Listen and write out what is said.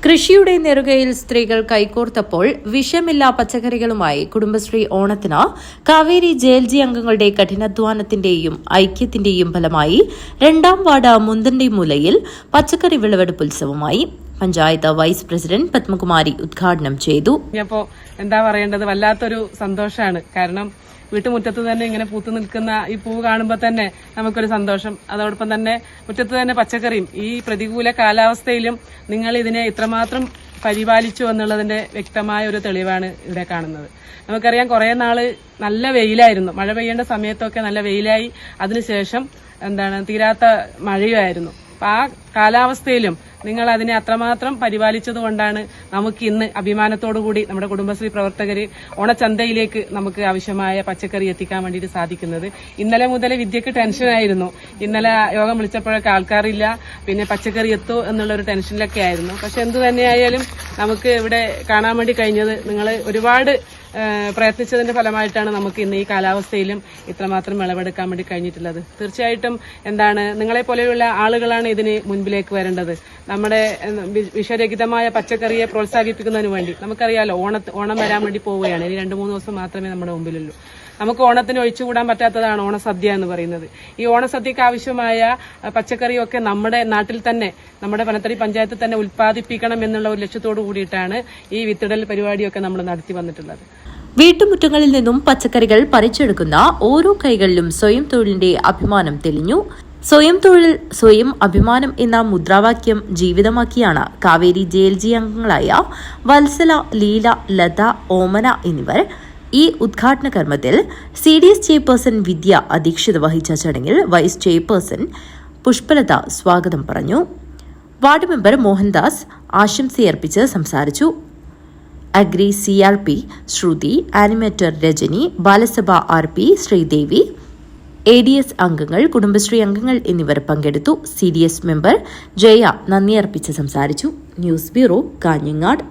കൃഷിയുടെ നെറുകയിൽ സ്ത്രീകൾ കൈകോർത്തപ്പോൾ വിഷമില്ലാ പച്ചക്കറികളുമായി കുടുംബശ്രീ ഓണത്തിന് കാവേരി ജെഎൽജി അംഗങ്ങളുടെ കഠിനാധ്വാനത്തിന്റെയും ഐക്യത്തിന്റെയും ഫലമായി 2ാം വാർഡ് മുന്തണ്ടി മൂലയിൽ പച്ചക്കറി വിളവെടുപ്പുത്സവമായി. പഞ്ചായത്ത് വൈസ് പ്രസിഡന്റ് പത്മകുമാരി ഉദ്ഘാടനം ചെയ്തു. എന്താ പറയേണ്ടത്, വല്ലാത്തൊരു സന്തോഷമാണ്. കാരണം വീട്ടുമുറ്റത്ത് തന്നെ ഇങ്ങനെ പൂത്തു നിൽക്കുന്ന ഈ പൂവ് കാണുമ്പോൾ തന്നെ നമുക്കൊരു സന്തോഷം. അതോടൊപ്പം തന്നെ മുറ്റത്ത് തന്നെ പച്ചക്കറിയും ഈ പ്രതികൂല കാലാവസ്ഥയിലും നിങ്ങൾ ഇതിനെ ഇത്രമാത്രം പരിപാലിച്ചു എന്നുള്ളതിന്റെ വ്യക്തമായ ഒരു തെളിവാണ് ഇവിടെ കാണുന്നത്. നമുക്കറിയാം, കുറെ നാള് നല്ല വെയിലായിരുന്നു, മഴ പെയ്യേണ്ട സമയത്തൊക്കെ നല്ല വെയിലായി, അതിനുശേഷം തീരാത്ത മഴയുമായിരുന്നു. അപ്പൊ ആ കാലാവസ്ഥയിലും നിങ്ങൾ അതിനെ അത്രമാത്രം പരിപാലിച്ചത് കൊണ്ടാണ് നമുക്ക് ഇന്ന് അഭിമാനത്തോടുകൂടി നമ്മുടെ കുടുംബശ്രീ പ്രവർത്തകര് ഓണച്ചന്തയിലേക്ക് നമുക്ക് ആവശ്യമായ പച്ചക്കറി എത്തിക്കാൻ വേണ്ടിയിട്ട് സാധിക്കുന്നത്. ഇന്നലെ മുതൽ വിദ്യക്ക് ടെൻഷനായിരുന്നു. ഇന്നലെ യോഗം വിളിച്ചപ്പോഴൊക്കെ ആൾക്കാരില്ല, പിന്നെ പച്ചക്കറി എത്തോ എന്നുള്ളൊരു ടെൻഷനിലൊക്കെ ആയിരുന്നു. പക്ഷെ എന്തു തന്നെയായാലും നമുക്ക് ഇവിടെ കാണാൻ വേണ്ടി കഴിഞ്ഞത് നിങ്ങൾ ഒരുപാട് പ്രയത്നിച്ചതിന്റെ ഫലമായിട്ടാണ് നമുക്ക് ഇന്ന് ഈ കാലാവസ്ഥയിലും ഇത്രമാത്രം വിളവെടുക്കാൻ വേണ്ടി കഴിഞ്ഞിട്ടുള്ളത്. തീർച്ചയായിട്ടും നിങ്ങളെ പോലെയുള്ള ആളുകളാണ് ഇതിന് മുൻപിലേക്ക് വരേണ്ടത്. നമ്മുടെ വിഷരഹിതമായ പച്ചക്കറിയെ പ്രോത്സാഹിപ്പിക്കുന്നതിന് വേണ്ടി നമുക്കറിയാലോ, ഓണം വരാൻ വേണ്ടി പോവുകയാണ്. ഇനി 2-3 ദിവസം മാത്രമേ നമ്മുടെ മുമ്പിലുള്ളൂ. നമുക്ക് ഓണത്തിന് ഒഴിച്ചുകൂടാൻ പറ്റാത്തതാണ് ഓണസദ്യ എന്ന് പറയുന്നത്. ഈ ഓണസദ്യക്ക് ആവശ്യമായ പച്ചക്കറിയൊക്കെ നമ്മുടെ നാട്ടിൽ തന്നെ, നമ്മുടെ പനത്തടി പഞ്ചായത്തിൽ തന്നെ ഉൽപ്പാദിപ്പിക്കണം എന്നുള്ള ഒരു ലക്ഷ്യത്തോടു കൂടിയിട്ടാണ് ഈ വിത്തിടൽ പരിപാടിയൊക്കെ നമ്മൾ നടത്തി വന്നിട്ടുള്ളത്. വീട്ടുമുറ്റങ്ങളിൽ നിന്നും പച്ചക്കറികൾ പറിച്ചെടുക്കുന്ന ഓരോ കൈകളിലും സ്വയം തൊഴിലിന്റെ അഭിമാനം തെളിഞ്ഞു. സ്വയം തൊഴിൽ സ്വയം അഭിമാനം എന്ന മുദ്രാവാക്യം ജീവിതമാക്കിയാണ് കാവേരി ജെഎൽജി അംഗങ്ങളായ വത്സല, ലീല, ലത, ഓമന എന്നിവർ ഈ ഉദ്ഘാടന കർമ്മത്തിൽ CDS ചെയർപേഴ്സൺ വിദ്യ അധ്യക്ഷത വഹിച്ച ചടങ്ങിൽ വൈസ് ചെയർപേഴ്സൺ പുഷ്പലത സ്വാഗതം പറഞ്ഞു. വാർഡ് മെമ്പർ മോഹൻദാസ് ആശംസയർപ്പിച്ച് സംസാരിച്ചു. Agri CRP Shruthi, animator Rajani, Balasabha RP Sreedevi, ADS അംഗങ്ങൾ, കുടുംബശ്രീ അംഗങ്ങൾ എന്നിവർ പങ്കെടുത്തു. CDS മെമ്പർ ജയ നന്ദി അർപ്പിച്ച് സംസാരിച്ചു. News bureau, Kanhangad.